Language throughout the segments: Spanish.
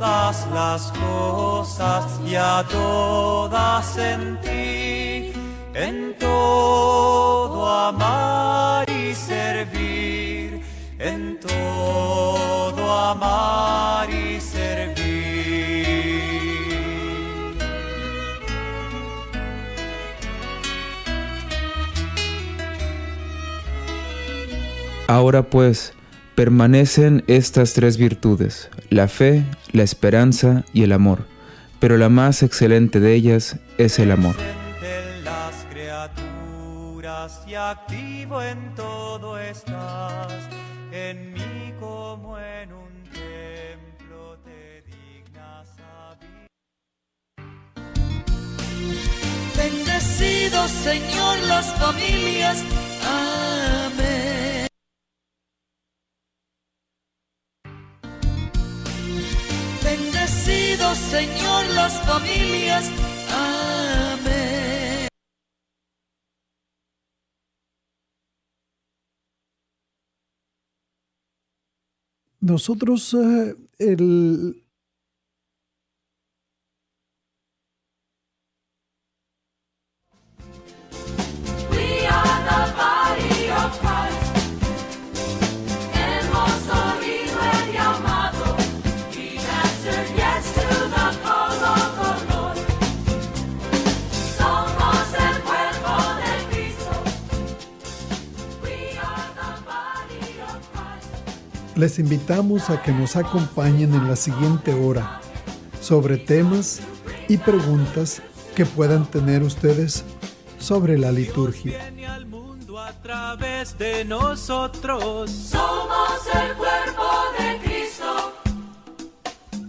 todas las cosas y a todas en ti, en todo amar y servir, en todo amar y servir. Ahora pues, permanecen estas tres virtudes, la fe, la esperanza y el amor, pero la más excelente de ellas es el amor. En las criaturas y activo en todo estás, en mí como en un templo te dignas habitar. Bendecido Señor las familias, amén. Bendecido Señor las familias, amén. Nosotros We are the body of Christ. Hemos oído el llamado. We answered yes to the call of the Lord. Somos el cuerpo de Cristo. We are the body of Christ. les invitamos a que nos acompañen en la siguiente hora sobre temas y preguntas que puedan tener ustedes sobre la liturgia. Viene al mundo a través de nosotros. Somos el cuerpo de Cristo.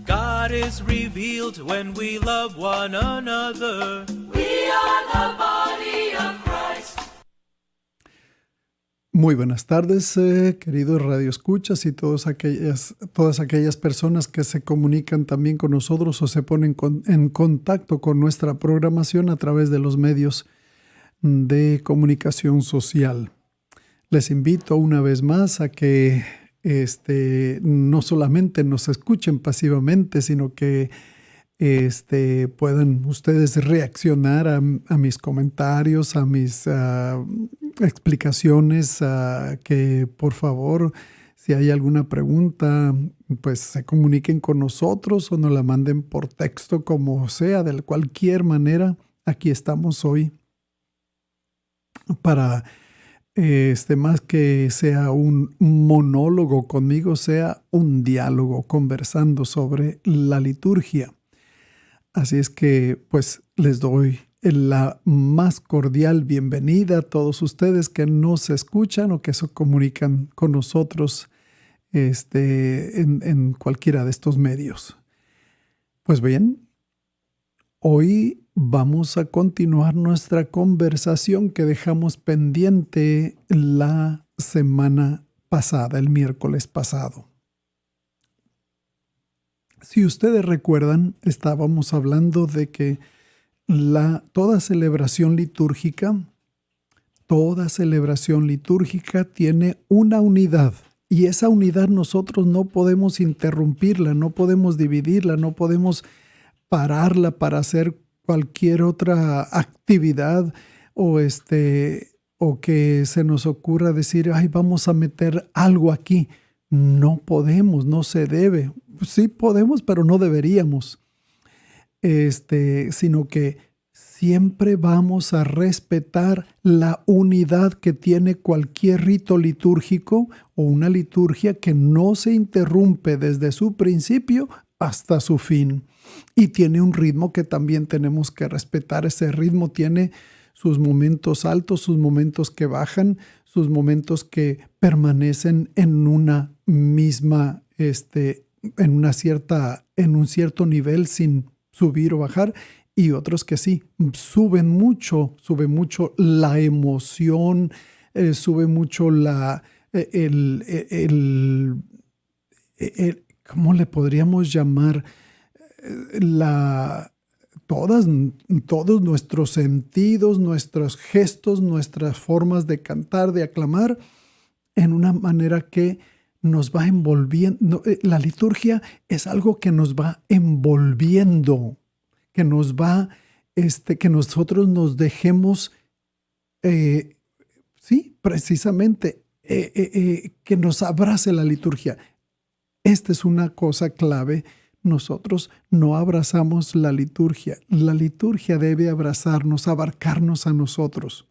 God is revealed when we love one another. We are the body of Christ. Muy buenas tardes, queridos radioescuchas y todas aquellas personas que se comunican también con nosotros o se ponen en contacto con nuestra programación a través de los medios de comunicación social. Les invito una vez más a que no solamente nos escuchen pasivamente, sino que puedan ustedes reaccionar a mis comentarios, a mis explicaciones, que por favor, si hay alguna pregunta, pues se comuniquen con nosotros o nos la manden por texto, como sea, de cualquier manera. Aquí estamos hoy para, más que sea un monólogo conmigo, sea un diálogo conversando sobre la liturgia. Así es que, pues, les doy la más cordial bienvenida a todos ustedes que nos escuchan o que se comunican con nosotros en cualquiera de estos medios. Pues bien, hoy vamos a continuar nuestra conversación que dejamos pendiente la semana pasada, el miércoles pasado. Si ustedes recuerdan, estábamos hablando de que toda celebración litúrgica tiene una unidad, y esa unidad nosotros no podemos interrumpirla, no podemos dividirla, no podemos pararla para hacer cualquier otra actividad o que se nos ocurra decir, ay, vamos a meter algo aquí. No podemos, no se debe. Sí podemos, pero no deberíamos. Sino que siempre vamos a respetar la unidad que tiene cualquier rito litúrgico o una liturgia que no se interrumpe desde su principio hasta su fin. Y tiene un ritmo que también tenemos que respetar. Ese ritmo tiene sus momentos altos, sus momentos que bajan, sus momentos que permanecen en una misma, en un cierto nivel sin subir o bajar, y otros que sí, sube mucho la emoción, sube mucho ¿cómo le podríamos llamar? Todos nuestros sentidos, nuestros gestos, nuestras formas de cantar, de aclamar, en una manera que nos va envolviendo. La liturgia es algo que nos va envolviendo, que nos va, que nosotros nos dejemos, sí, precisamente, que nos abrace la liturgia. Esta es una cosa clave. Nosotros no abrazamos la liturgia. La liturgia debe abrazarnos, abarcarnos a nosotros.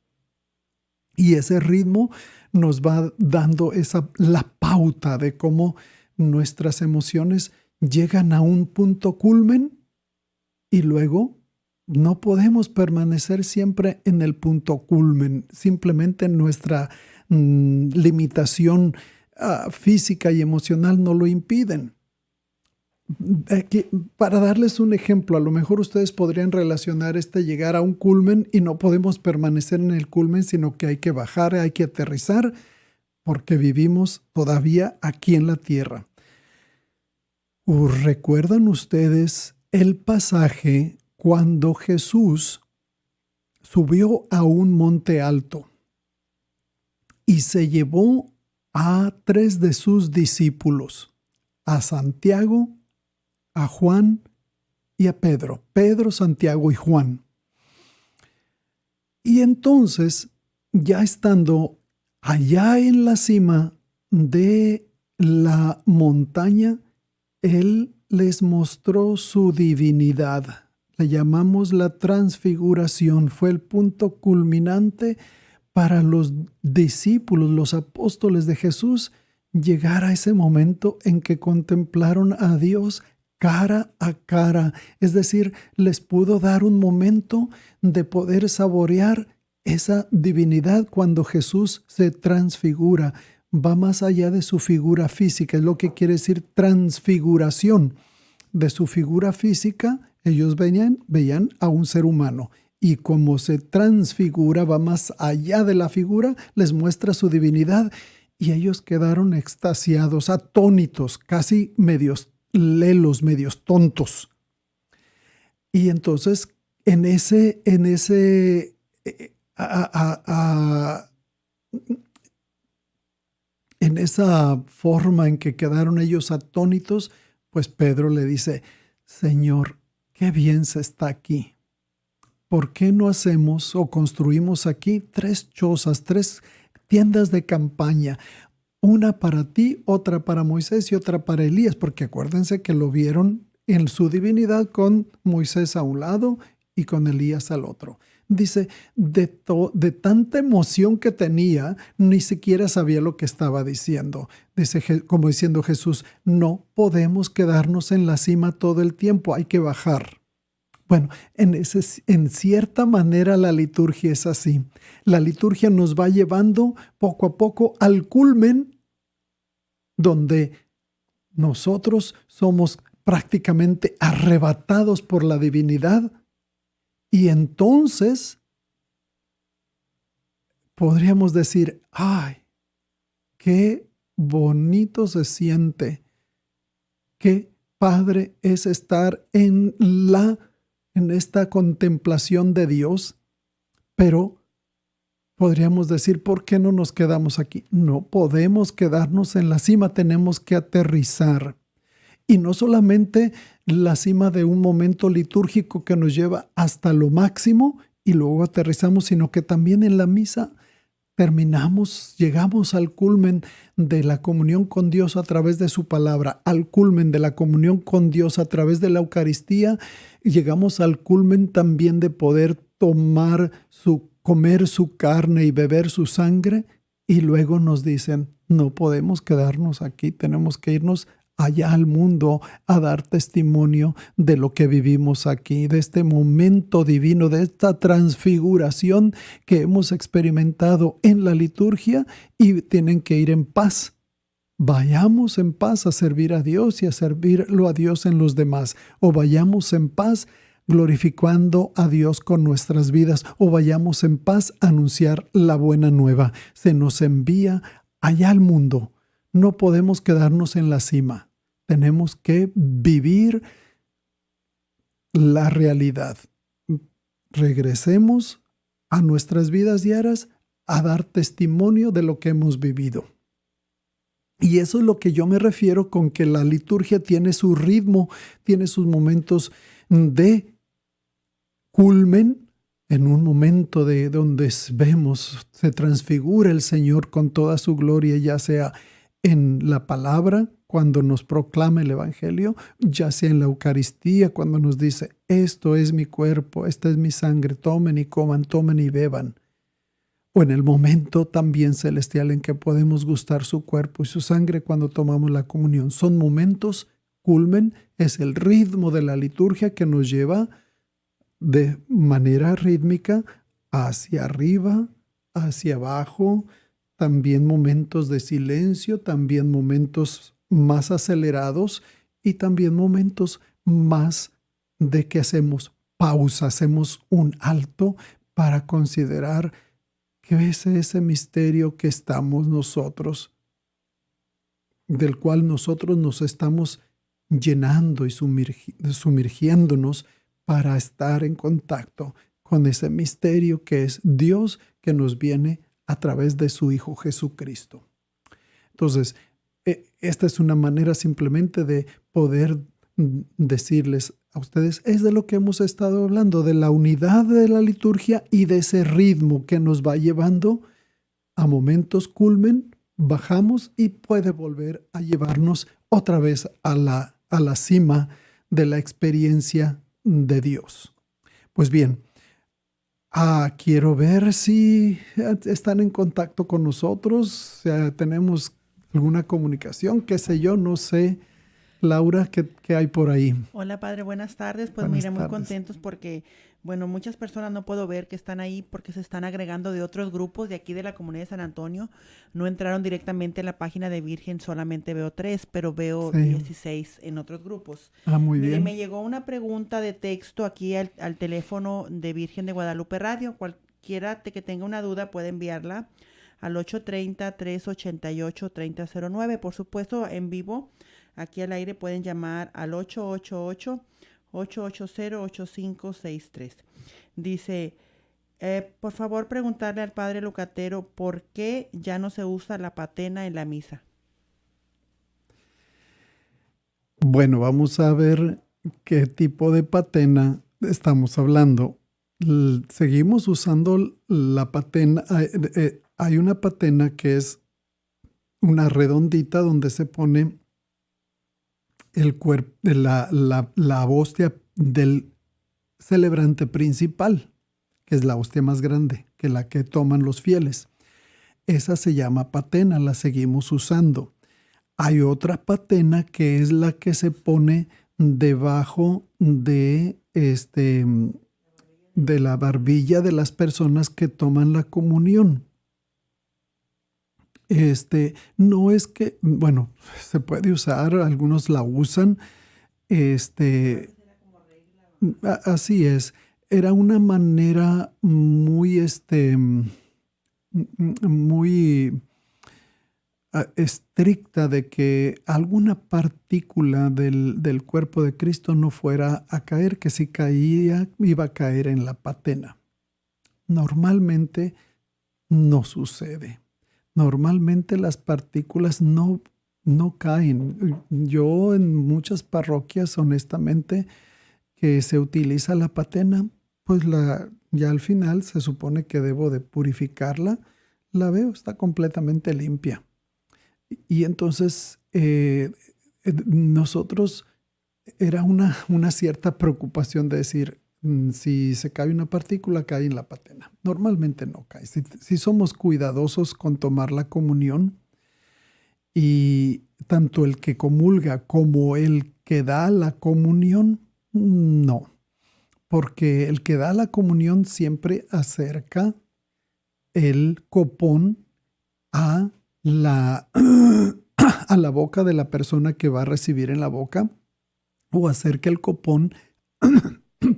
Y ese ritmo nos va dando la pauta de cómo nuestras emociones llegan a un punto culmen y luego no podemos permanecer siempre en el punto culmen. Simplemente nuestra limitación física y emocional no lo impiden. Para darles un ejemplo, a lo mejor ustedes podrían relacionar llegar a un culmen y no podemos permanecer en el culmen, sino que hay que bajar, hay que aterrizar, porque vivimos todavía aquí en la tierra. ¿Recuerdan ustedes el pasaje cuando Jesús subió a un monte alto y se llevó a 3 de sus discípulos, a Santiago, a Juan y a Pedro? Pedro, Santiago y Juan. Y entonces, ya estando allá en la cima de la montaña, Él les mostró su divinidad. Le llamamos la transfiguración. Fue el punto culminante para los discípulos, los apóstoles de Jesús, llegar a ese momento en que contemplaron a Dios cara a cara. Es decir, les pudo dar un momento de poder saborear esa divinidad cuando Jesús se transfigura. Va más allá de su figura física, es lo que quiere decir transfiguración. De su figura física, ellos veían a un ser humano. Y como se transfigura, va más allá de la figura, les muestra su divinidad. Y ellos quedaron extasiados, atónitos, casi medios lelos, medios tontos. Y entonces, en esa forma en que quedaron ellos atónitos, pues Pedro le dice: Señor, qué bien se está aquí. ¿Por qué no hacemos o construimos aquí 3 chozas, 3 tiendas de campaña? Una para ti, otra para Moisés y otra para Elías, porque acuérdense que lo vieron en su divinidad con Moisés a un lado y con Elías al otro. Dice, de tanta emoción que tenía, ni siquiera sabía lo que estaba diciendo. Dice, como diciendo Jesús, no podemos quedarnos en la cima todo el tiempo, hay que bajar. Bueno, en cierta manera la liturgia es así. La liturgia nos va llevando poco a poco al culmen donde nosotros somos prácticamente arrebatados por la divinidad y entonces podríamos decir, ¡ay, qué bonito se siente! ¡Qué padre es estar en esta contemplación de Dios! Pero podríamos decir, ¿por qué no nos quedamos aquí? No podemos quedarnos en la cima, tenemos que aterrizar. Y no solamente la cima de un momento litúrgico que nos lleva hasta lo máximo y luego aterrizamos, sino que también en la misa llegamos al culmen de la comunión con Dios a través de su palabra, al culmen de la comunión con Dios a través de la Eucaristía, y llegamos al culmen también de poder comer su carne y beber su sangre, y luego nos dicen, no podemos quedarnos aquí, tenemos que irnos allá al mundo a dar testimonio de lo que vivimos aquí, de este momento divino, de esta transfiguración que hemos experimentado en la liturgia, y tienen que ir en paz. Vayamos en paz a servir a Dios y a servirlo a Dios en los demás, o vayamos en paz glorificando a Dios con nuestras vidas, o vayamos en paz a anunciar la buena nueva. Se nos envía allá al mundo. No podemos quedarnos en la cima. Tenemos que vivir la realidad. Regresemos a nuestras vidas diarias a dar testimonio de lo que hemos vivido. Y eso es lo que yo me refiero con que la liturgia tiene su ritmo, tiene sus momentos de culmen, en un momento de donde vemos, se transfigura el Señor con toda su gloria, ya sea en la palabra, cuando nos proclama el Evangelio, ya sea en la Eucaristía, cuando nos dice, esto es mi cuerpo, esta es mi sangre, tomen y coman, tomen y beban. O en el momento también celestial en que podemos gustar su cuerpo y su sangre cuando tomamos la comunión. Son momentos culmen, es el ritmo de la liturgia que nos lleva de manera rítmica hacia arriba, hacia abajo, también momentos de silencio, también momentos más acelerados y también momentos más de que hacemos pausa, hacemos un alto para considerar que es ese misterio que estamos nosotros, del cual nosotros nos estamos llenando y sumergiéndonos para estar en contacto con ese misterio que es Dios que nos viene a través de su Hijo Jesucristo. Entonces, esta es una manera simplemente de poder decirles a ustedes, es de lo que hemos estado hablando, de la unidad de la liturgia y de ese ritmo que nos va llevando a momentos culmen, bajamos y puede volver a llevarnos otra vez a la cima de la experiencia de Dios. Pues bien, quiero ver si están en contacto con nosotros, tenemos alguna comunicación, qué sé yo, no sé. Laura, ¿qué hay por ahí? Hola, padre, buenas tardes. Pues Buenas mire, muy tardes. contentos porque, bueno, muchas personas no puedo ver que están ahí porque se están agregando de otros grupos de aquí de la comunidad de San Antonio. No entraron directamente en la página de Virgen, solamente veo 3, pero veo Sí. 16 en otros grupos. Muy Mire, bien. me llegó una pregunta de texto aquí al teléfono de Virgen de Guadalupe Radio. Cualquiera que tenga una duda puede enviarla al 830-388-3009. Por supuesto, en vivo. Aquí al aire pueden llamar al 888-880-8563. Dice, por favor preguntarle al padre Lucatero por qué ya no se usa la patena en la misa. Bueno, vamos a ver qué tipo de patena estamos hablando. Seguimos usando la patena. Hay una patena que es una redondita donde se pone el cuerpo, la hostia del celebrante principal, que es la hostia más grande, que la que toman los fieles. Esa se llama patena, la seguimos usando. Hay otra patena que es la que se pone debajo de la barbilla de las personas que toman la comunión. No es que, bueno, se puede usar, algunos la usan, así es. Era una manera muy, muy estricta de que alguna partícula del cuerpo de Cristo no fuera a caer, que si caía iba a caer en la patena. Normalmente no sucede. Normalmente las partículas no caen. Yo en muchas parroquias, honestamente, que se utiliza la patena, pues ya al final se supone que debo de purificarla. La veo, está completamente limpia. Y entonces nosotros era una cierta preocupación de decir, si se cae una partícula, cae en la patena. Normalmente no cae. Si somos cuidadosos con tomar la comunión, y tanto el que comulga como el que da la comunión, no. Porque el que da la comunión siempre acerca el copón a la boca de la persona que va a recibir en la boca, o acerca el copón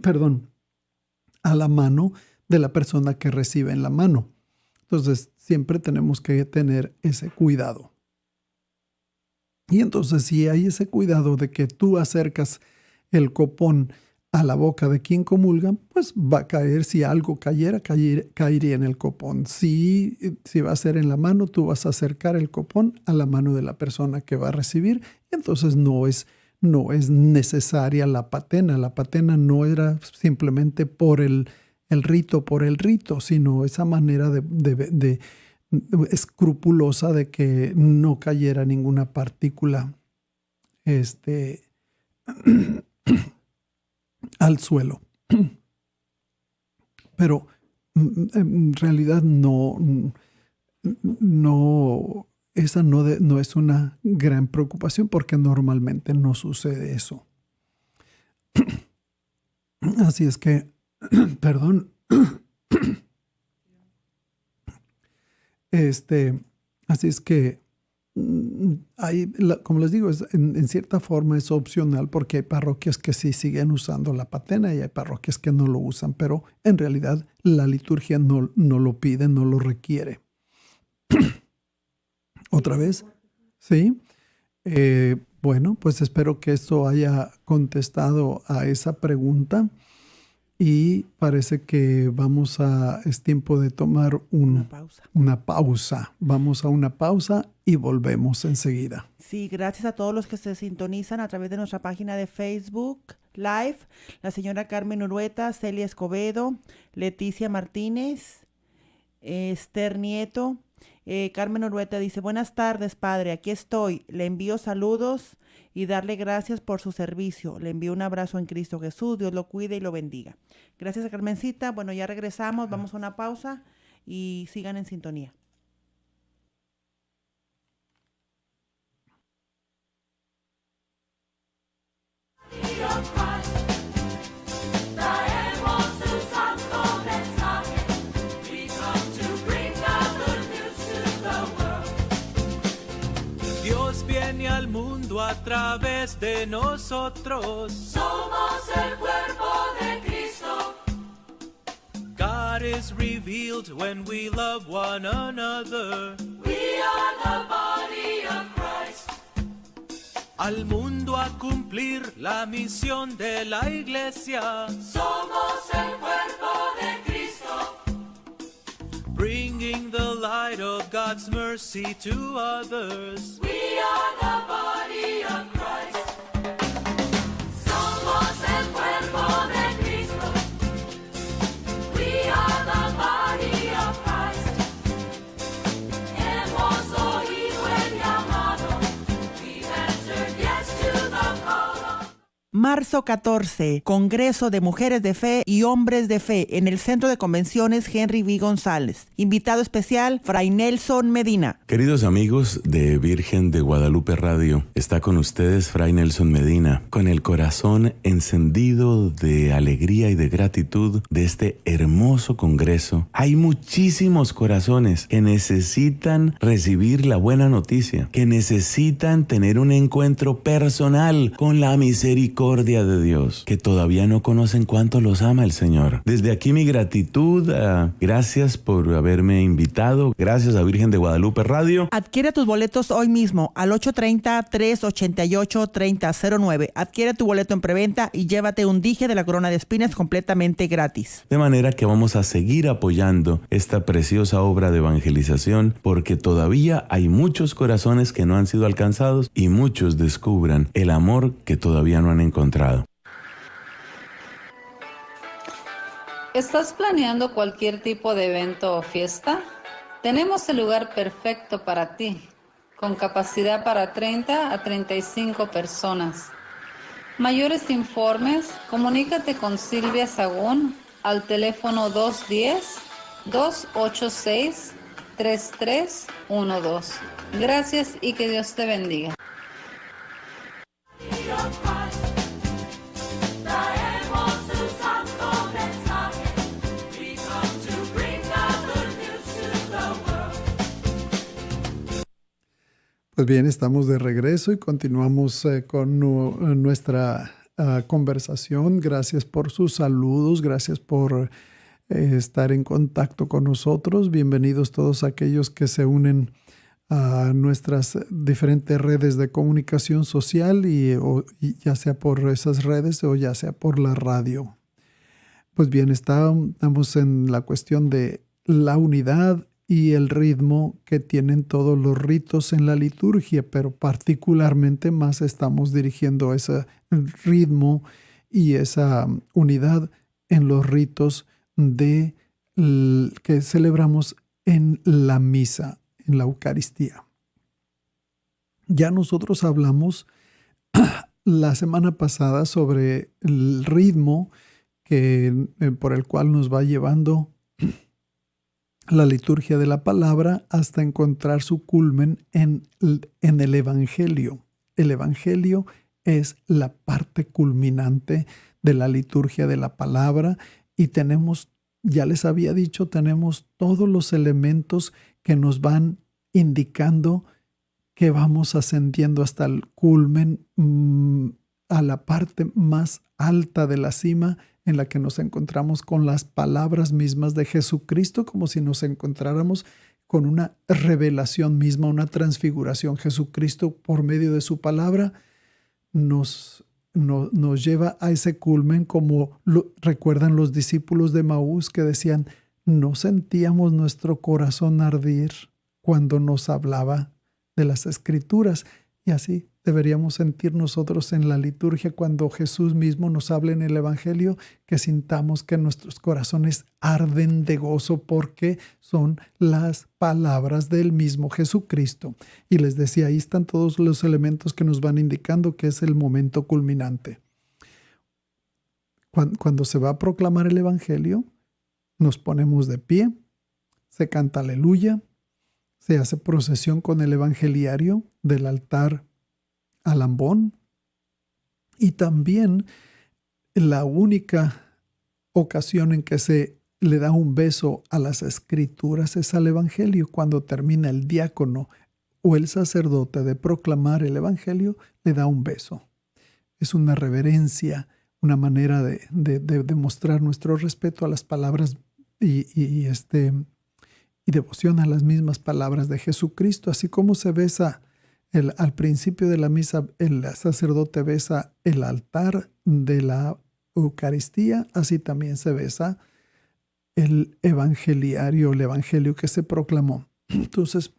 perdón, a la mano de la persona que recibe en la mano. Entonces, siempre tenemos que tener ese cuidado. Y entonces, si hay ese cuidado de que tú acercas el copón a la boca de quien comulga, pues va a caer, si algo cayera, caería en el copón. Si va a ser en la mano, tú vas a acercar el copón a la mano de la persona que va a recibir, y entonces no es necesaria la patena. La patena no era simplemente por el rito, sino esa manera de escrupulosa de que no cayera ninguna partícula al suelo. Pero en realidad esa no es una gran preocupación, porque normalmente no sucede eso. Así es que, perdón. Así es que como les digo, en cierta forma es opcional, porque hay parroquias que sí siguen usando la patena y hay parroquias que no lo usan, pero en realidad la liturgia no lo pide, no lo requiere. ¿Otra vez? Sí. Bueno, pues espero que esto haya contestado a esa pregunta. Y parece que es tiempo de tomar una pausa. Vamos a una pausa y volvemos enseguida. Sí, gracias a todos los que se sintonizan a través de nuestra página de Facebook Live. La señora Carmen Urueta, Celia Escobedo, Leticia Martínez, Esther Nieto. Carmen Urueta dice: buenas tardes, padre, aquí estoy. Le envío saludos y darle gracias por su servicio. Le envío un abrazo en Cristo Jesús. Dios lo cuide y lo bendiga. Gracias a Carmencita. Bueno, ya regresamos. Vamos a una pausa y sigan en sintonía. Traemos su santo mensaje. We come to bring the good news to the world. Dios viene al mundo a través de nosotros. Somos el cuerpo de Cristo. God is revealed when we love one another. We are the body of Christ. Al mundo a cumplir la misión de la iglesia. Somos el cuerpo de Cristo. Bringing the light of God's mercy to others. We are the body of Christ. Somos el cuerpo de Cristo. We are the body of Christ. Hemos oído el llamado. We've answered yes to the call. Marzo 14, Congreso de Mujeres de Fe y Hombres de Fe en el Centro de Convenciones Henry V. González. Invitado especial, Fray Nelson Medina. Queridos amigos de Virgen de Guadalupe Radio, está con ustedes Fray Nelson Medina, con el corazón encendido de alegría y de gratitud de este hermoso congreso. Hay muchísimos corazones que necesitan recibir la buena noticia, que necesitan tener un encuentro personal con la misericordia de Dios, que todavía no conocen cuánto los ama el Señor. Desde aquí mi gratitud, gracias por haberme invitado, gracias a Virgen de Guadalupe Radio. Adquiere tus boletos hoy mismo al 830-388-3009. Adquiere tu boleto en preventa y llévate un dije de la corona de espinas completamente gratis. De manera que vamos a seguir apoyando esta preciosa obra de evangelización, porque todavía hay muchos corazones que no han sido alcanzados y muchos descubran el amor que todavía no han encontrado. ¿Estás planeando cualquier tipo de evento o fiesta? Tenemos el lugar perfecto para ti, con capacidad para 30 a 35 personas. Mayores informes, comunícate con Silvia Sagún al teléfono 210-286-3312. Gracias y que Dios te bendiga. Traemos su santo mensaje. We come to bring the good news to the world. Pues bien, estamos de regreso y continuamos con nuestra conversación. Gracias por sus saludos, gracias por estar en contacto con nosotros. Bienvenidos todos aquellos que se unen a nuestras diferentes redes de comunicación social y ya sea por esas redes o ya sea por la radio. Pues bien, estamos en la cuestión de la unidad y el ritmo que tienen todos los ritos en la liturgia, pero particularmente más estamos dirigiendo ese ritmo y esa unidad en los ritos que celebramos en la misa, en la Eucaristía. Ya nosotros hablamos la semana pasada sobre el ritmo por el cual nos va llevando la liturgia de la palabra hasta encontrar su culmen en el Evangelio. El Evangelio es la parte culminante de la liturgia de la palabra y ya les había dicho, tenemos todos los elementos que nos van indicando que vamos ascendiendo hasta el culmen, a la parte más alta de la cima, en la que nos encontramos con las palabras mismas de Jesucristo, como si nos encontráramos con una revelación misma, una transfiguración. Jesucristo, por medio de su palabra, nos lleva a ese culmen, como recuerdan los discípulos de Maús que decían, no sentíamos nuestro corazón ardir cuando nos hablaba de las Escrituras. Y así deberíamos sentir nosotros en la liturgia cuando Jesús mismo nos habla en el Evangelio, que sintamos que nuestros corazones arden de gozo porque son las palabras del mismo Jesucristo. Y les decía, ahí están todos los elementos que nos van indicando que es el momento culminante. Cuando se va a proclamar el Evangelio, nos ponemos de pie, se canta aleluya, se hace procesión con el evangeliario del altar al ambón, y también la única ocasión en que se le da un beso a las Escrituras es al Evangelio. Cuando termina el diácono o el sacerdote de proclamar el Evangelio, le da un beso. Es una reverencia, una manera de demostrar nuestro respeto a las palabras y devoción a las mismas palabras de Jesucristo. Así como se besa al principio de la misa, el sacerdote besa el altar de la Eucaristía, así también se besa el evangeliario, el evangelio que se proclamó. Entonces,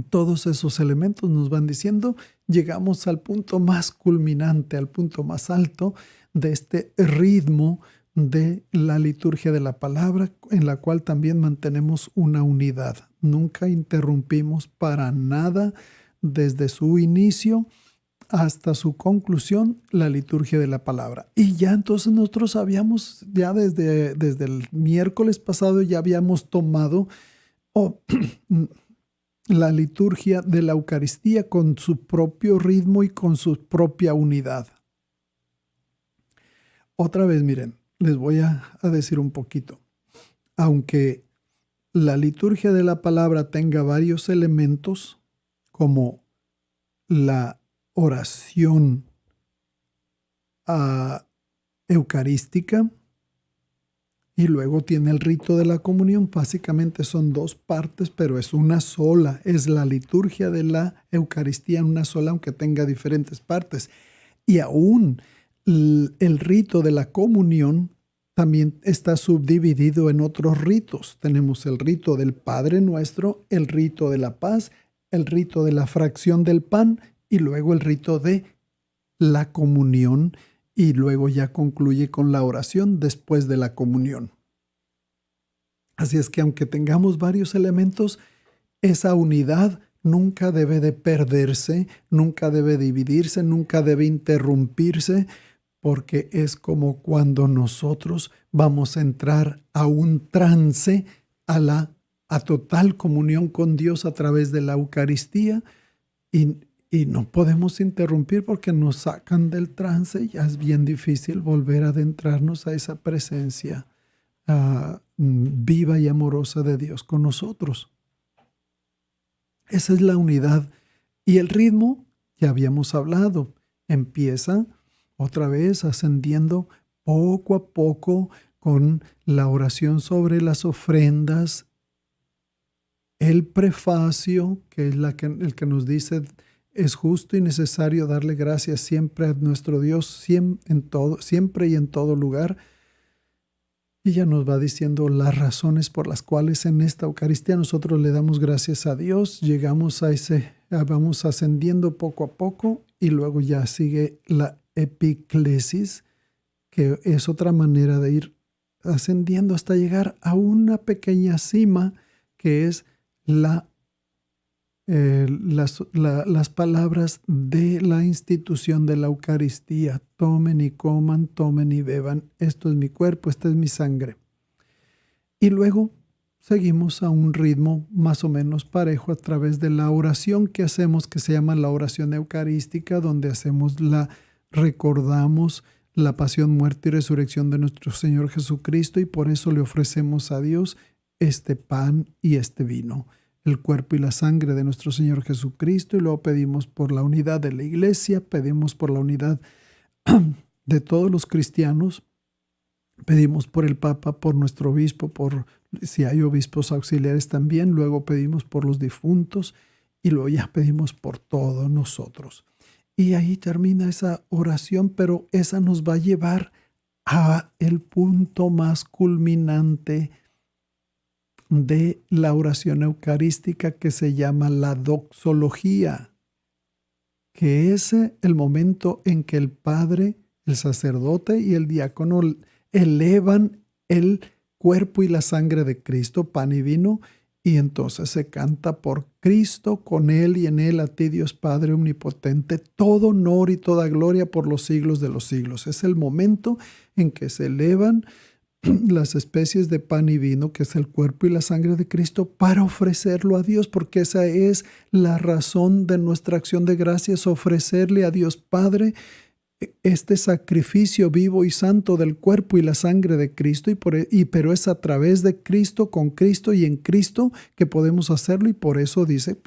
todos esos elementos nos van diciendo, llegamos al punto más culminante, al punto más alto de este ritmo de la liturgia de la palabra, en la cual también mantenemos una unidad. Nunca interrumpimos para nada, desde su inicio hasta su conclusión, la liturgia de la palabra. Y ya entonces nosotros habíamos, ya desde el miércoles pasado, ya habíamos tomado la liturgia de la Eucaristía con su propio ritmo y con su propia unidad. Otra vez, miren, les voy a decir un poquito. Aunque la liturgia de la palabra tenga varios elementos, como la oración eucarística, y luego tiene el rito de la comunión. Básicamente son dos partes, pero es una sola. Es la liturgia de la Eucaristía en una sola, aunque tenga diferentes partes. Y aún el rito de la comunión también está subdividido en otros ritos. Tenemos el rito del Padre Nuestro, el rito de la paz, el rito de la fracción del pan y luego el rito de la comunión, y luego ya concluye con la oración después de la comunión. Así es que aunque tengamos varios elementos, esa unidad nunca debe de perderse, nunca debe dividirse, nunca debe interrumpirse, porque es como cuando nosotros vamos a entrar a un trance, a total comunión con Dios a través de la Eucaristía, y no podemos interrumpir porque nos sacan del trance. Ya es bien difícil volver a adentrarnos a esa presencia viva y amorosa de Dios con nosotros. Esa es la unidad. Y el ritmo, ya habíamos hablado, empieza otra vez ascendiendo poco a poco con la oración sobre las ofrendas el prefacio, que es el que nos dice: es justo y necesario darle gracias siempre a nuestro Dios, siempre y en todo lugar. Y ya nos va diciendo las razones por las cuales en esta Eucaristía nosotros le damos gracias a Dios. Llegamos vamos ascendiendo poco a poco, y luego ya sigue la epiclesis, que es otra manera de ir ascendiendo hasta llegar a una pequeña cima, que es las palabras de la institución de la Eucaristía: tomen y coman, tomen y beban, esto es mi cuerpo, esta es mi sangre. Y luego seguimos a un ritmo más o menos parejo a través de la oración que hacemos, que se llama la oración eucarística, donde recordamos la pasión, muerte y resurrección de nuestro Señor Jesucristo, y por eso le ofrecemos a Dios este pan y este vino, el cuerpo y la sangre de nuestro Señor Jesucristo. Y luego pedimos por la unidad de la Iglesia, pedimos por la unidad de todos los cristianos, pedimos por el Papa, por nuestro obispo, por si hay obispos auxiliares también, luego pedimos por los difuntos, y luego ya pedimos por todos nosotros. Y ahí termina esa oración, pero esa nos va a llevar a el punto más culminante de la oración eucarística, que se llama la doxología, que es el momento en que el padre, el sacerdote y el diácono elevan el cuerpo y la sangre de Cristo, pan y vino, y entonces se canta: por Cristo, con Él y en Él, a ti Dios Padre omnipotente, todo honor y toda gloria por los siglos de los siglos. Es el momento en que se elevan las especies de pan y vino, que es el cuerpo y la sangre de Cristo, para ofrecerlo a Dios, porque esa es la razón de nuestra acción de gracias: ofrecerle a Dios Padre este sacrificio vivo y santo del cuerpo y la sangre de Cristo, pero es a través de Cristo, con Cristo y en Cristo que podemos hacerlo. Y por eso dice,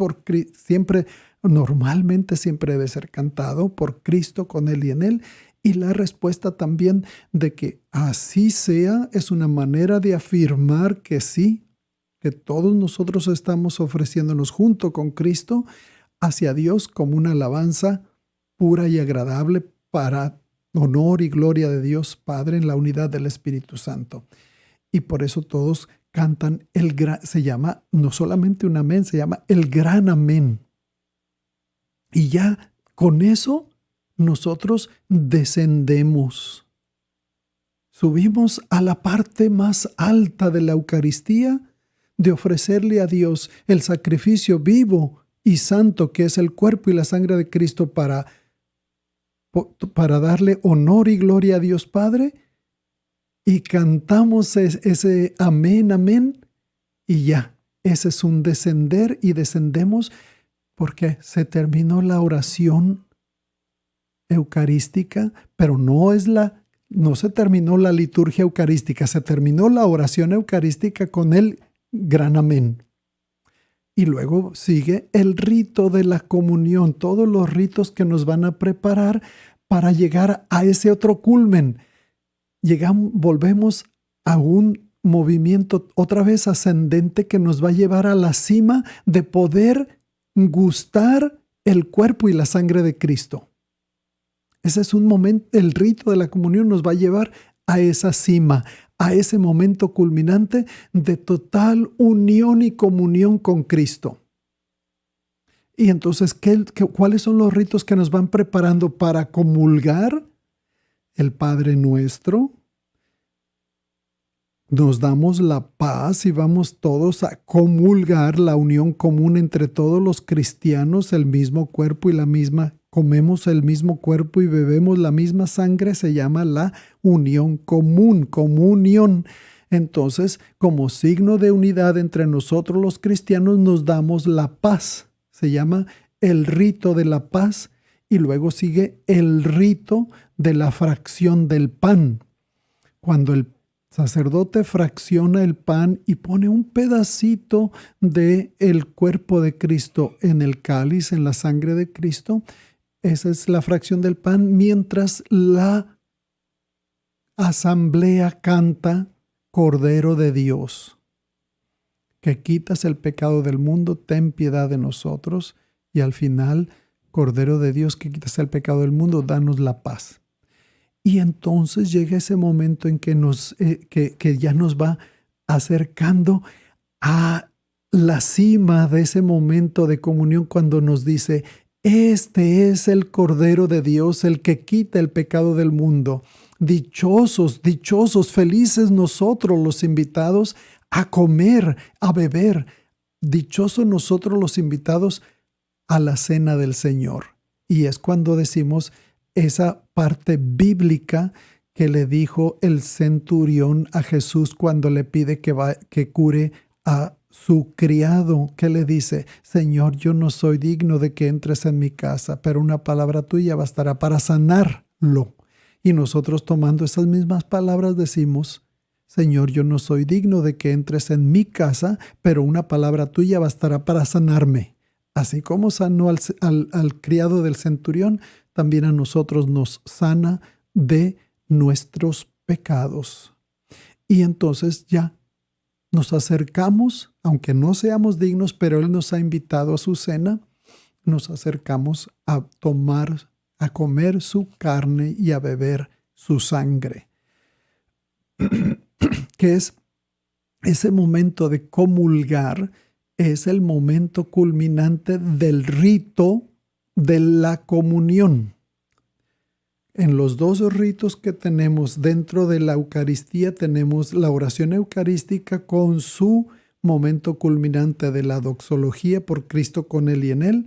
normalmente siempre debe ser cantado: por Cristo, con Él y en Él. Y la respuesta también de que así sea es una manera de afirmar que sí, que todos nosotros estamos ofreciéndonos junto con Cristo hacia Dios como una alabanza pura y agradable para honor y gloria de Dios Padre en la unidad del Espíritu Santo. Y por eso todos cantan se llama no solamente un amén, se llama el gran amén. Y ya con eso nosotros descendemos, subimos a la parte más alta de la Eucaristía, de ofrecerle a Dios el sacrificio vivo y santo, que es el cuerpo y la sangre de Cristo, para darle honor y gloria a Dios Padre, y cantamos ese amén, amén, y ya, ese es un descender, y descendemos porque se terminó la oración eucarística, pero no se terminó la liturgia eucarística, se terminó la oración eucarística con el gran amén. Y luego sigue el rito de la comunión, todos los ritos que nos van a preparar para llegar a ese otro culmen. Volvemos a un movimiento otra vez ascendente que nos va a llevar a la cima de poder gustar el cuerpo y la sangre de Cristo. Ese es un momento, el rito de la comunión nos va a llevar a esa cima, a ese momento culminante de total unión y comunión con Cristo. Y entonces, ¿cuáles son los ritos que nos van preparando para comulgar? El Padre Nuestro. Nos damos la paz y vamos todos a comulgar, la unión común entre todos los cristianos, el mismo cuerpo y comemos el mismo cuerpo y bebemos la misma sangre, se llama la unión común, comunión. Entonces, como signo de unidad entre nosotros los cristianos, nos damos la paz. Se llama el rito de la paz, y luego sigue el rito de la fracción del pan. Cuando el sacerdote fracciona el pan y pone un pedacito del cuerpo de Cristo en el cáliz, en la sangre de Cristo, esa es la fracción del pan, mientras la asamblea canta Cordero de Dios, que quitas el pecado del mundo, ten piedad de nosotros. Y al final, Cordero de Dios, que quitas el pecado del mundo, danos la paz. Y entonces llega ese momento en que, que ya nos va acercando a la cima de ese momento de comunión, cuando nos dice: este es el Cordero de Dios, el que quita el pecado del mundo. Dichosos, dichosos, felices nosotros los invitados a comer, a beber. Dichosos nosotros los invitados a la cena del Señor. Y es cuando decimos esa parte bíblica que le dijo el centurión a Jesús cuando le pide que cure a su criado, que le dice: Señor, yo no soy digno de que entres en mi casa, pero una palabra tuya bastará para sanarlo. Y nosotros, tomando esas mismas palabras, decimos: Señor, yo no soy digno de que entres en mi casa, pero una palabra tuya bastará para sanarme. Así como sanó al criado del centurión, también a nosotros nos sana de nuestros pecados. Y entonces ya nos acercamos, aunque no seamos dignos, pero Él nos ha invitado a su cena, nos acercamos a tomar, a comer su carne y a beber su sangre. Que es ese momento de comulgar, es el momento culminante del rito de la comunión. En los dos ritos que tenemos dentro de la Eucaristía, tenemos la oración eucarística con su momento culminante de la doxología por Cristo, con Él y en Él,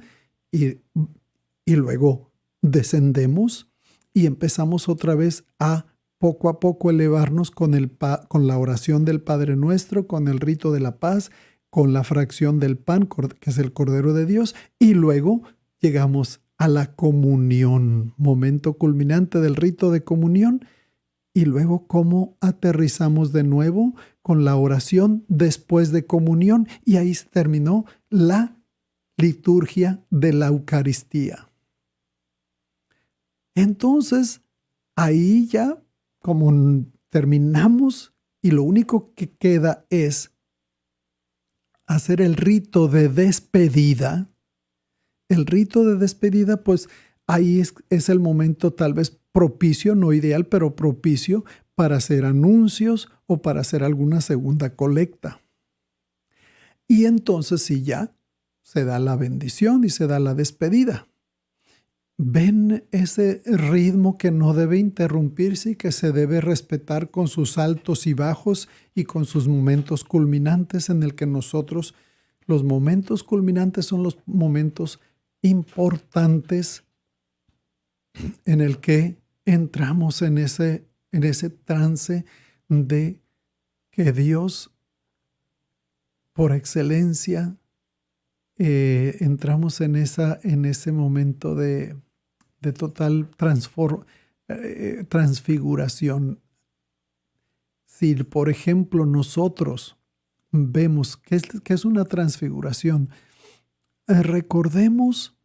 y luego descendemos y empezamos otra vez a poco elevarnos con la oración del Padre Nuestro, con el rito de la paz, con la fracción del pan, que es el Cordero de Dios, y luego llegamos a la comunión, momento culminante del rito de comunión, y luego cómo aterrizamos de nuevo con la oración después de comunión, y ahí se terminó la liturgia de la Eucaristía. Entonces, ahí ya, como terminamos, y lo único que queda es hacer el rito de despedida. El rito de despedida, pues ahí es el momento tal vez propicio, no ideal, pero propicio para hacer anuncios o para hacer alguna segunda colecta. Y entonces sí, ya se da la bendición y se da la despedida. ¿Ven ese ritmo que no debe interrumpirse y que se debe respetar con sus altos y bajos y con sus momentos culminantes, en el que nosotros, los momentos culminantes son los momentos importantes en el que entramos en ese trance de que Dios, por excelencia, entramos en ese momento de total transfiguración. Si, por ejemplo, nosotros vemos que es una transfiguración, recordemos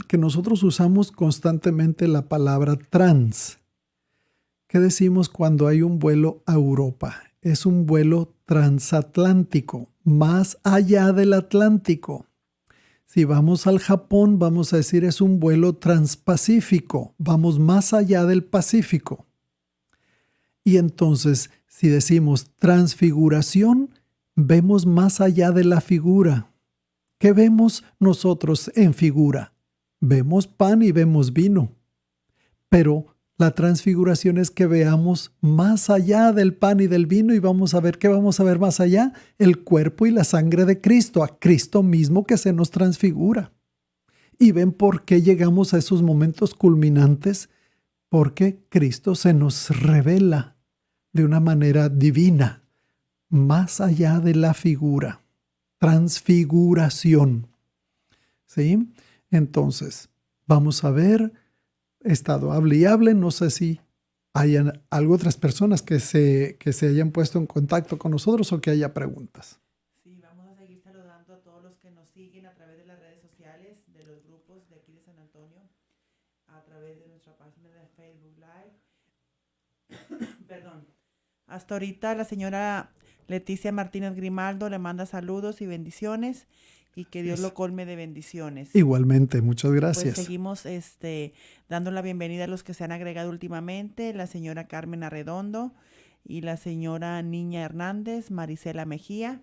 que nosotros usamos constantemente la palabra trans. ¿Qué decimos cuando hay un vuelo a Europa? Es un vuelo transatlántico, más allá del Atlántico. Si vamos al Japón, vamos a decir es un vuelo transpacífico, vamos más allá del Pacífico. Y entonces, si decimos transfiguración, vemos más allá de la figura. ¿Qué vemos nosotros en figura? Vemos pan y vemos vino. Pero la transfiguración es que veamos más allá del pan y del vino, y vamos a ver, ¿qué vamos a ver más allá? El cuerpo y la sangre de Cristo, a Cristo mismo que se nos transfigura. ¿Y ven por qué llegamos a esos momentos culminantes? Porque Cristo se nos revela de una manera divina, más allá de la figura. Transfiguración. ¿Sí? Entonces, vamos a ver. He estado hable y hable, no sé si hayan otras personas que se hayan puesto en contacto con nosotros o que haya preguntas. Sí, vamos a seguir saludando a todos los que nos siguen a través de las redes sociales, de los grupos de aquí de San Antonio, a través de nuestra página de Facebook Live. Perdón. Hasta ahorita la señora Leticia Martínez Grimaldo le manda saludos y bendiciones y que Dios lo colme de bendiciones. Igualmente, muchas Pues gracias. seguimos dando la bienvenida a los que se han agregado últimamente, la señora Carmen Arredondo y la señora Niña Hernández, Marisela Mejía.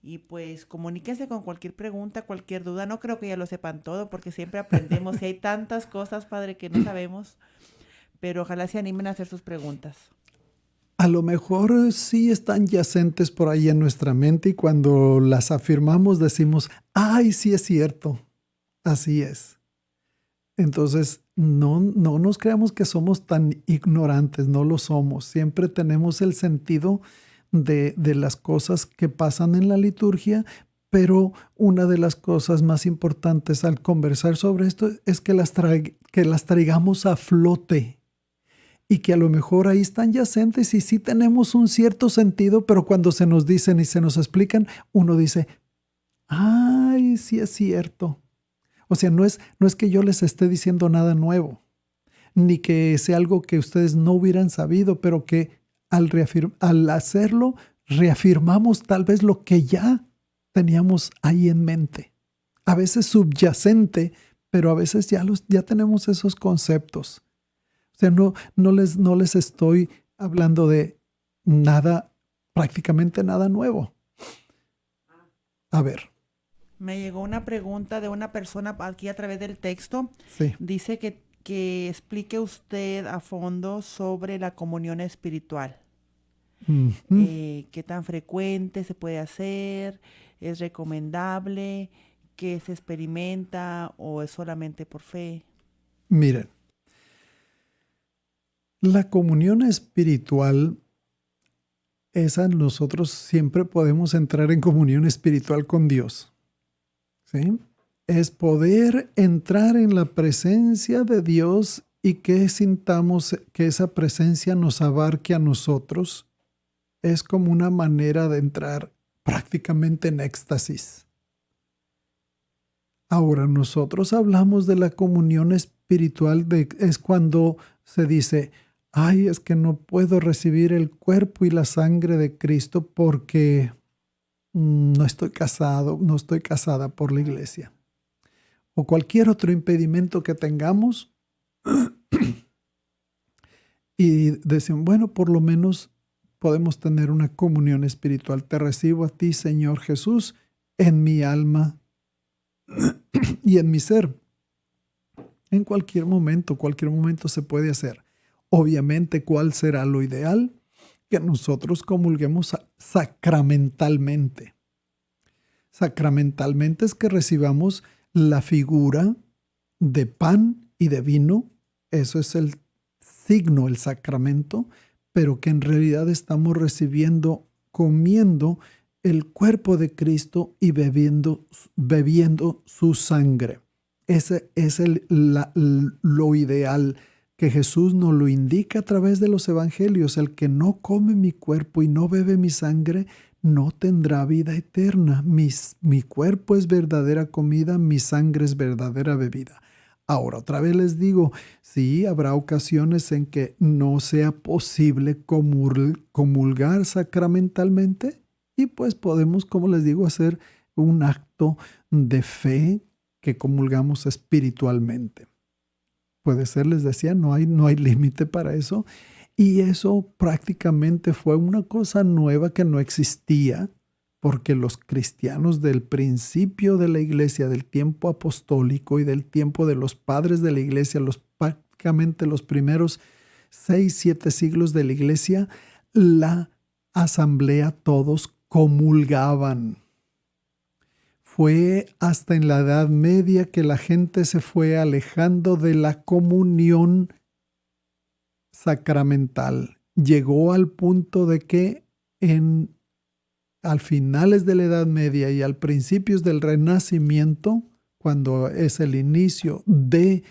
Y pues comuníquense con cualquier pregunta, cualquier duda. No creo que ya lo sepan todo porque siempre aprendemos y hay tantas cosas, padre, que no sabemos. Pero ojalá se animen a hacer sus preguntas. A lo mejor sí están yacentes por ahí en nuestra mente y cuando las afirmamos decimos, ¡ay, sí es cierto! Así es. Entonces, no nos creamos que somos tan ignorantes, no lo somos. Siempre tenemos el sentido de las cosas que pasan en la liturgia, pero una de las cosas más importantes al conversar sobre esto es que las traigamos a flote y que a lo mejor ahí están yacentes y sí tenemos un cierto sentido, pero cuando se nos dicen y se nos explican, uno dice, ¡ay, sí es cierto! O sea, no es que yo les esté diciendo nada nuevo, ni que sea algo que ustedes no hubieran sabido, pero que al hacerlo, reafirmamos tal vez lo que ya teníamos ahí en mente. A veces subyacente, pero a veces ya tenemos esos conceptos. O sea, no les estoy hablando de nada, prácticamente nada nuevo. A ver. Me llegó una pregunta de una persona aquí a través del texto. Sí. Dice que explique usted a fondo sobre la comunión espiritual. ¿Qué tan frecuente se puede hacer? ¿Es recomendable? ¿Qué se experimenta o es solamente por fe? Miren, la comunión espiritual, esa nosotros siempre podemos entrar en comunión espiritual con Dios. ¿Sí? Es poder entrar en la presencia de Dios y que sintamos que esa presencia nos abarque a nosotros. Es como una manera de entrar prácticamente en éxtasis. Ahora, nosotros hablamos de la comunión espiritual, es cuando se dice, ay, es que no puedo recibir el cuerpo y la sangre de Cristo porque no estoy casado, no estoy casada por la iglesia. O cualquier otro impedimento que tengamos. Y decimos, bueno, por lo menos podemos tener una comunión espiritual. Te recibo a ti, Señor Jesús, en mi alma y en mi ser. En cualquier momento se puede hacer. Obviamente, ¿cuál será lo ideal? Que nosotros comulguemos sacramentalmente. Sacramentalmente es que recibamos la figura de pan y de vino. Eso es el signo, el sacramento, pero que en realidad estamos recibiendo, comiendo el cuerpo de Cristo y bebiendo su sangre. Ese es lo ideal, que Jesús nos lo indica a través de los evangelios. El que no come mi cuerpo y no bebe mi sangre no tendrá vida eterna. Mi cuerpo es verdadera comida, mi sangre es verdadera bebida. Ahora, otra vez les digo, sí, habrá ocasiones en que no sea posible comulgar sacramentalmente y pues podemos, como les digo, hacer un acto de fe que comulgamos espiritualmente. Puede ser, les decía, no hay límite para eso. Y eso prácticamente fue una cosa nueva que no existía, porque los cristianos del principio de la iglesia, del tiempo apostólico y del tiempo de los padres de la iglesia, prácticamente los primeros 6-7 siglos de la iglesia, la asamblea todos comulgaban. Fue hasta en la Edad Media que la gente se fue alejando de la comunión sacramental. Llegó al punto de que al finales de la Edad Media y al principios del Renacimiento, cuando es el inicio de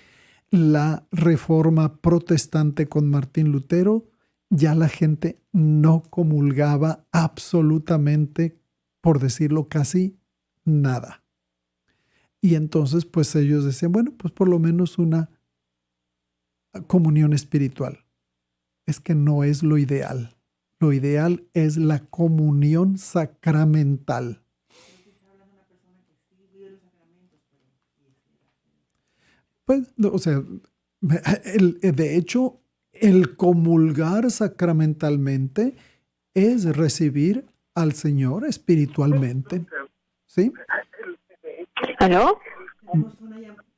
la Reforma Protestante con Martín Lutero, ya la gente no comulgaba absolutamente, por decirlo casi, nada. Y entonces pues ellos decían, bueno, pues por lo menos una comunión espiritual. Es que no es lo ideal. Lo ideal es la comunión sacramental. Pues, o sea, de hecho, el comulgar sacramentalmente es recibir al Señor espiritualmente. ¿Sí? ¿Aló?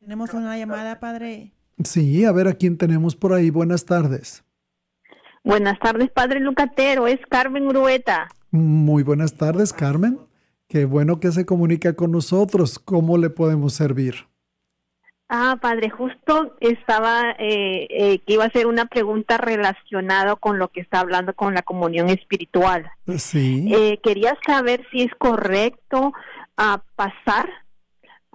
Tenemos una llamada, padre. Sí, a ver a quién tenemos por ahí. Buenas tardes. Buenas tardes, padre Lucatero. Es Carmen Urueta. Muy buenas tardes, Carmen. Qué bueno que se comunica con nosotros. ¿Cómo le podemos servir? Padre, justo estaba que iba a hacer una pregunta relacionada con lo que está hablando con la comunión espiritual. Sí. Quería saber si es correcto pasar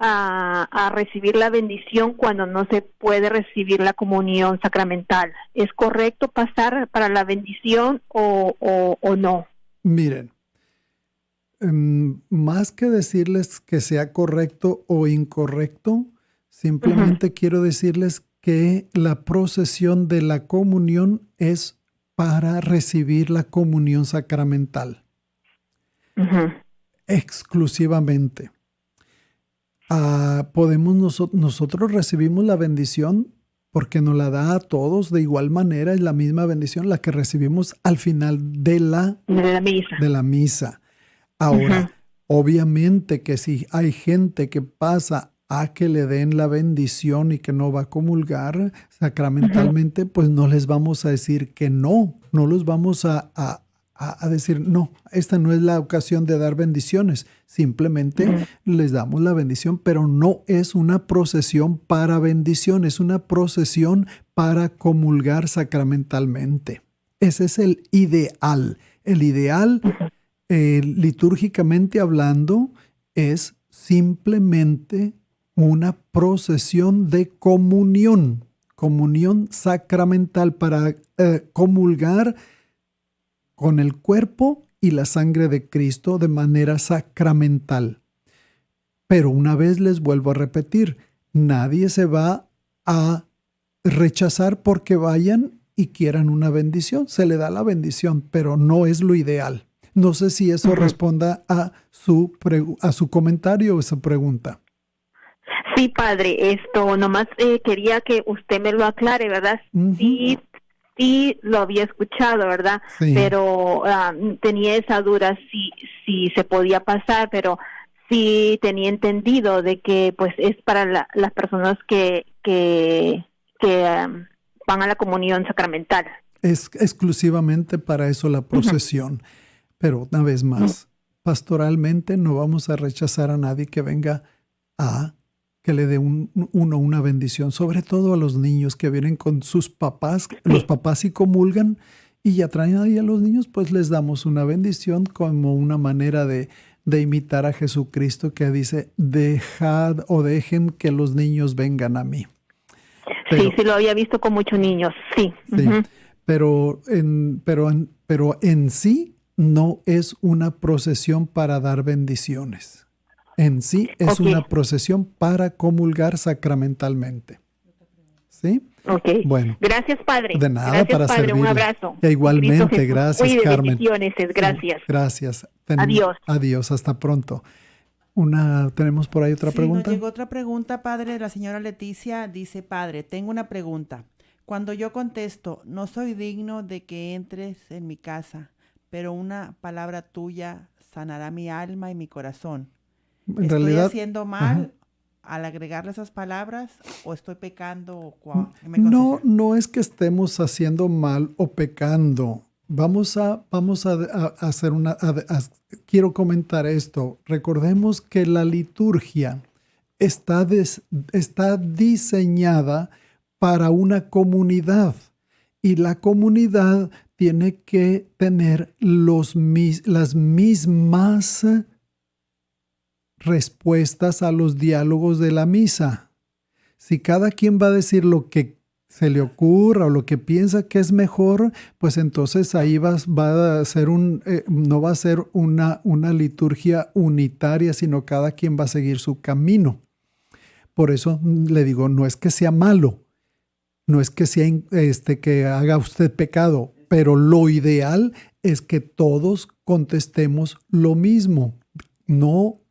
a recibir la bendición cuando no se puede recibir la comunión sacramental. ¿Es correcto pasar para la bendición o no? Miren, más que decirles que sea correcto o incorrecto, simplemente quiero decirles que la procesión de la comunión es para recibir la comunión sacramental. Exclusivamente. Nosotros recibimos la bendición porque nos la da a todos de igual manera. Es la misma bendición la que recibimos al final de la misa. Ahora, obviamente que si hay gente que pasa a que le den la bendición y que no va a comulgar sacramentalmente, pues no les vamos a decir que no los vamos a decir, no, esta no es la ocasión de dar bendiciones, simplemente les damos la bendición, pero no es una procesión para bendición, es una procesión para comulgar sacramentalmente. Ese es el ideal. El ideal, litúrgicamente hablando, es simplemente una procesión de comunión sacramental para comulgar con el cuerpo y la sangre de Cristo de manera sacramental. Pero una vez les vuelvo a repetir, nadie se va a rechazar porque vayan y quieran una bendición. Se le da la bendición, pero no es lo ideal. No sé si eso responda a su comentario o esa pregunta. Sí, padre, nomás quería que usted me lo aclare, ¿verdad? Sí, lo había escuchado, ¿verdad? Sí. Pero tenía esa duda si se podía pasar, pero sí tenía entendido de que pues es para las personas que van a la comunión sacramental. Es exclusivamente para eso la procesión. Pero una vez más, pastoralmente no vamos a rechazar a nadie que venga a que le dé una bendición, sobre todo a los niños que vienen con sus papás. Los papás sí comulgan y ya traen ahí a los niños, pues les damos una bendición como una manera de imitar a Jesucristo, que dice, dejad o dejen que los niños vengan a mí. Pero, sí, lo había visto con muchos niños, sí. Pero en sí no es una procesión para dar bendiciones. En sí es una procesión para comulgar sacramentalmente. ¿Sí? Bueno. Gracias, padre. De nada, gracias, para padre. servirle. Un abrazo. Igualmente, gracias, Cuide, Carmen. bendiciones, gracias. Sí, gracias. Adiós. Adiós, hasta pronto. ¿Tenemos por ahí otra pregunta? Nos llegó otra pregunta, padre. La señora Leticia dice, padre, tengo una pregunta. Cuando yo contesto, no soy digno de que entres en mi casa, pero una palabra tuya sanará mi alma y mi corazón. En ¿Estoy realidad, haciendo mal al agregarle esas palabras o estoy pecando? No es que estemos haciendo mal o pecando. Vamos a hacer quiero comentar esto. Recordemos que la liturgia está diseñada para una comunidad y la comunidad tiene que tener las mismas respuestas a los diálogos de la misa. Si cada quien va a decir lo que se le ocurra o lo que piensa que es mejor, pues entonces ahí va a ser no va a ser una liturgia unitaria, sino cada quien va a seguir su camino. Por eso le digo, no es que sea malo, no es que sea que haga usted pecado, pero lo ideal es que todos contestemos lo mismo. No,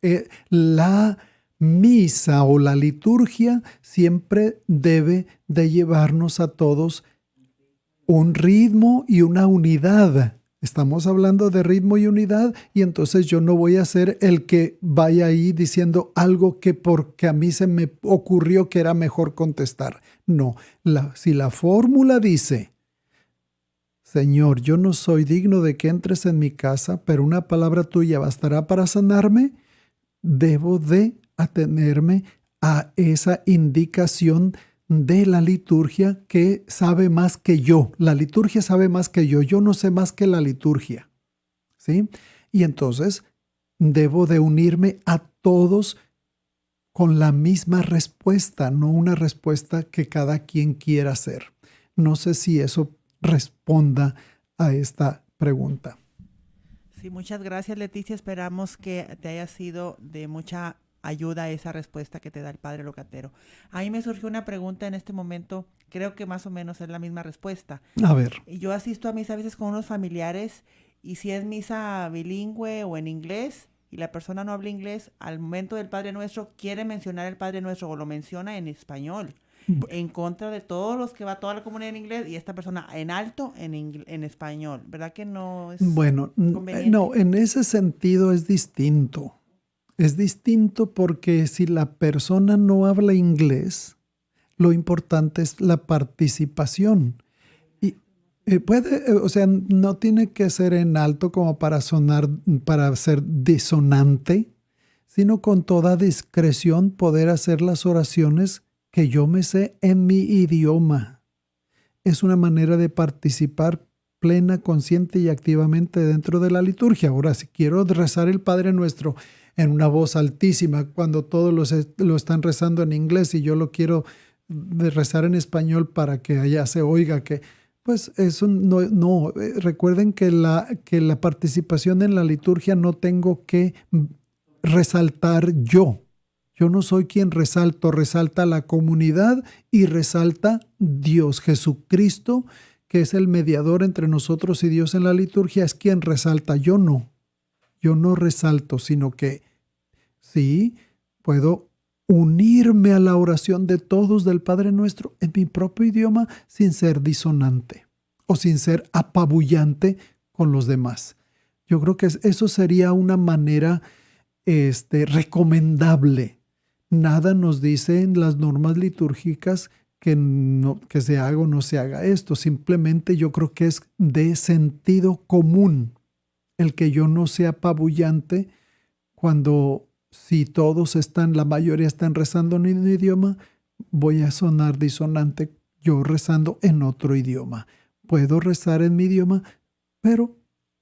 la misa o la liturgia siempre debe de llevarnos a todos un ritmo y una unidad. Estamos hablando de ritmo y unidad, y entonces yo no voy a ser el que vaya ahí diciendo algo que porque a mí se me ocurrió que era mejor contestar. No, si la fórmula dice, Señor, yo no soy digno de que entres en mi casa, pero una palabra tuya bastará para sanarme, debo de atenerme a esa indicación de la liturgia que sabe más que yo. La liturgia sabe más que yo no sé más que la liturgia, ¿sí? Y entonces debo de unirme a todos con la misma respuesta, no una respuesta que cada quien quiera hacer. No sé si eso responda a esta pregunta. Sí, muchas gracias, Leticia. Esperamos que te haya sido de mucha ayuda esa respuesta que te da el padre locatero. A mí me surgió una pregunta en este momento, creo que más o menos es la misma respuesta. A ver. Yo asisto a misa a veces con unos familiares, y si es misa bilingüe o en inglés y la persona no habla inglés, al momento del Padre Nuestro quiere mencionar el Padre Nuestro o lo menciona en español, en contra de todos los que va toda la comunidad en inglés, y esta persona en alto en español. ¿Verdad que no es conveniente? No, en ese sentido es distinto. Es distinto porque si la persona no habla inglés, lo importante es la participación. Y no tiene que ser en alto como para sonar, para ser disonante, sino con toda discreción poder hacer las oraciones que yo me sé en mi idioma. Es una manera de participar plena, consciente y activamente dentro de la liturgia. Ahora, si quiero rezar el Padre Nuestro en una voz altísima, cuando todos lo están rezando en inglés y yo lo quiero rezar en español para que allá se oiga, que pues eso no. Recuerden que la participación en la liturgia no tengo que resaltar yo. Yo no soy quien resalta la comunidad y resalta Dios. Jesucristo, que es el mediador entre nosotros y Dios en la liturgia, es quien resalta, yo no. Yo no resalto, sino que sí puedo unirme a la oración de todos del Padre Nuestro en mi propio idioma sin ser disonante o sin ser apabullante con los demás. Yo creo que eso sería una manera recomendable. Nada nos dice en las normas litúrgicas que se haga o no se haga esto. Simplemente yo creo que es de sentido común el que yo no sea apabullante cuando, si la mayoría están rezando en un idioma, voy a sonar disonante yo rezando en otro idioma. Puedo rezar en mi idioma, pero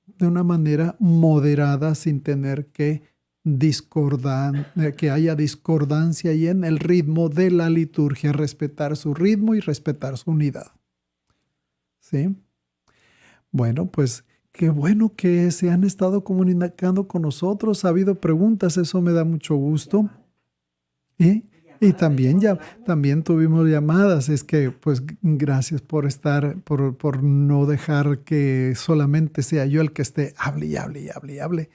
de una manera moderada, sin tener que haya discordancia y en el ritmo de la liturgia, respetar su ritmo y respetar su unidad. ¿Sí? Bueno, pues qué bueno que se han estado comunicando con nosotros. Ha habido preguntas, eso me da mucho gusto. Y también tuvimos llamadas. Es que, pues, gracias por por no dejar que solamente sea yo el que esté hable y hable y hable y hable.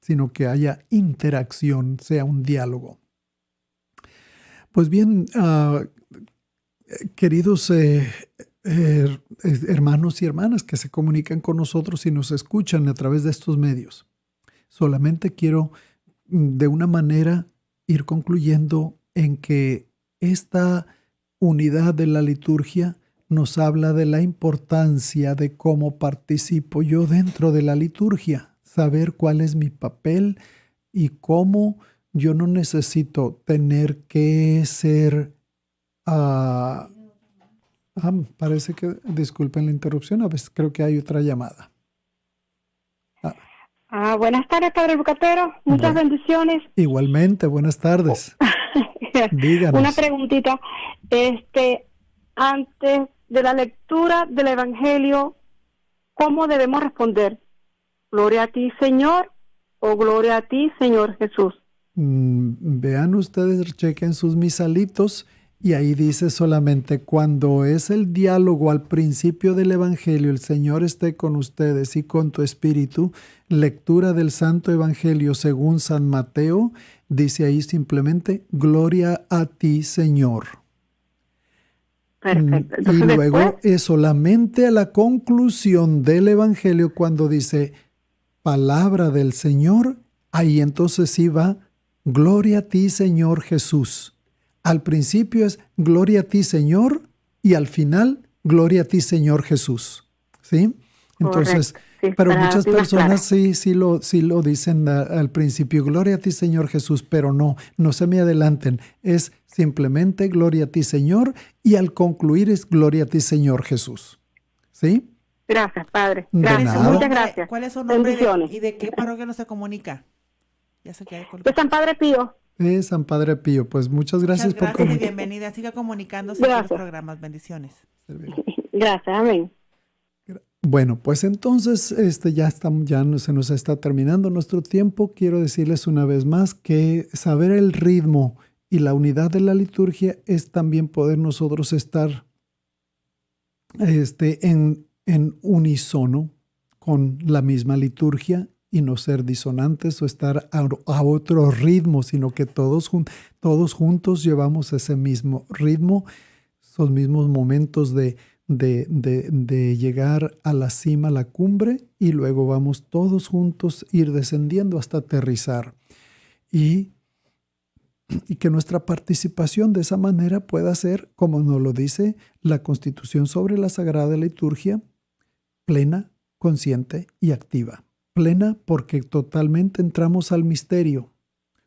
Sino que haya interacción, sea un diálogo. Pues bien, queridos hermanos y hermanas que se comunican con nosotros y nos escuchan a través de estos medios, solamente quiero de una manera ir concluyendo en que esta unidad de la liturgia nos habla de la importancia de cómo participo yo dentro de la liturgia, saber cuál es mi papel y cómo yo no necesito tener que ser... parece que, disculpen la interrupción, a veces creo que hay otra llamada. Buenas tardes, Padre Locatero. Muchas bendiciones. Igualmente, buenas tardes. Díganos. Una preguntita. Antes de la lectura del Evangelio, ¿cómo debemos responder? ¿Gloria a ti, Señor? ¿O gloria a ti, Señor Jesús? Vean ustedes, chequen sus misalitos Y ahí dice solamente, cuando es el diálogo al principio del Evangelio, el Señor esté con ustedes y con tu espíritu, lectura del Santo Evangelio según San Mateo, dice ahí simplemente, gloria a ti, Señor. Perfecto. Y Entonces, luego después, es solamente a la conclusión del Evangelio cuando dice, palabra del Señor, ahí entonces sí va, gloria a ti, Señor Jesús. Al principio es gloria a ti, Señor, y al final, gloria a ti, Señor Jesús. ¿Sí? Entonces, correcto. Sí, pero para muchas ti más personas sí lo dicen al principio, gloria a ti, Señor Jesús, pero no se me adelanten. Es simplemente gloria a ti, Señor, y al concluir es gloria a ti, Señor Jesús. ¿Sí? Gracias, Padre. De Gracias, nada. muchas gracias. ¿Cuál es su nombre Bendiciones. y de qué parroquia no se comunica? Ya se queda De San Padre Pío. San Padre Pío, pues muchas gracias por Muchas gracias y comunicar. bienvenida. Siga comunicándose en los Gracias. programas. Bendiciones. Gracias, amén. Bueno, pues entonces se nos está terminando nuestro tiempo. Quiero decirles una vez más que saber el ritmo y la unidad de la liturgia es también poder nosotros estar en unísono con la misma liturgia y no ser disonantes o estar a otro ritmo, sino que todos juntos llevamos ese mismo ritmo, esos mismos momentos de llegar a la cima, a la cumbre, y luego vamos todos juntos ir descendiendo hasta aterrizar. Y que nuestra participación de esa manera pueda ser, como nos lo dice la Constitución sobre la Sagrada Liturgia, plena, consciente y activa. Plena porque totalmente entramos al misterio.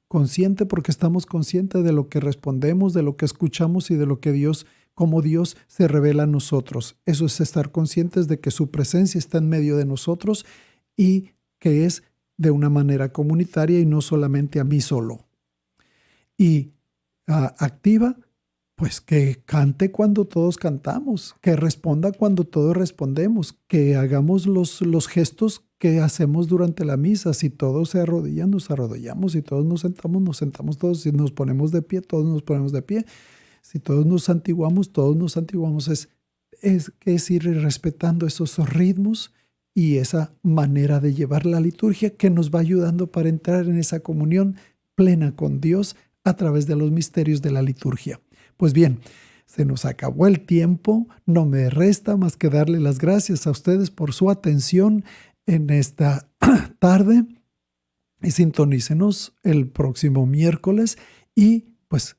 Consciente porque estamos conscientes de lo que respondemos, de lo que escuchamos y de lo que cómo Dios se revela a nosotros. Eso es estar conscientes de que su presencia está en medio de nosotros y que es de una manera comunitaria y no solamente a mí solo. Y activa, pues que cante cuando todos cantamos, que responda cuando todos respondemos, que hagamos los gestos que hacemos durante la misa. Si todos se arrodillan, nos arrodillamos. Si todos nos sentamos todos. Si nos ponemos de pie, todos nos ponemos de pie. Si todos nos santiguamos, todos nos santiguamos. Es ir respetando esos ritmos y esa manera de llevar la liturgia que nos va ayudando para entrar en esa comunión plena con Dios a través de los misterios de la liturgia. Pues bien, se nos acabó el tiempo. No me resta más que darle las gracias a ustedes por su atención en esta tarde. Y sintonícenos el próximo miércoles y pues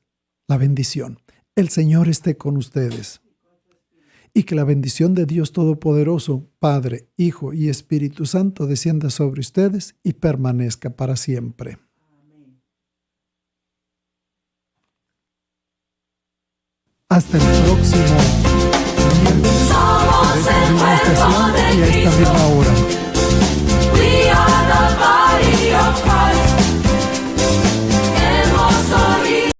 la bendición. El Señor esté con ustedes. Y que la bendición de Dios Todopoderoso, Padre, Hijo y Espíritu Santo descienda sobre ustedes y permanezca para siempre. Hasta el próximo miércoles a esta misma estación y a esta misma hora.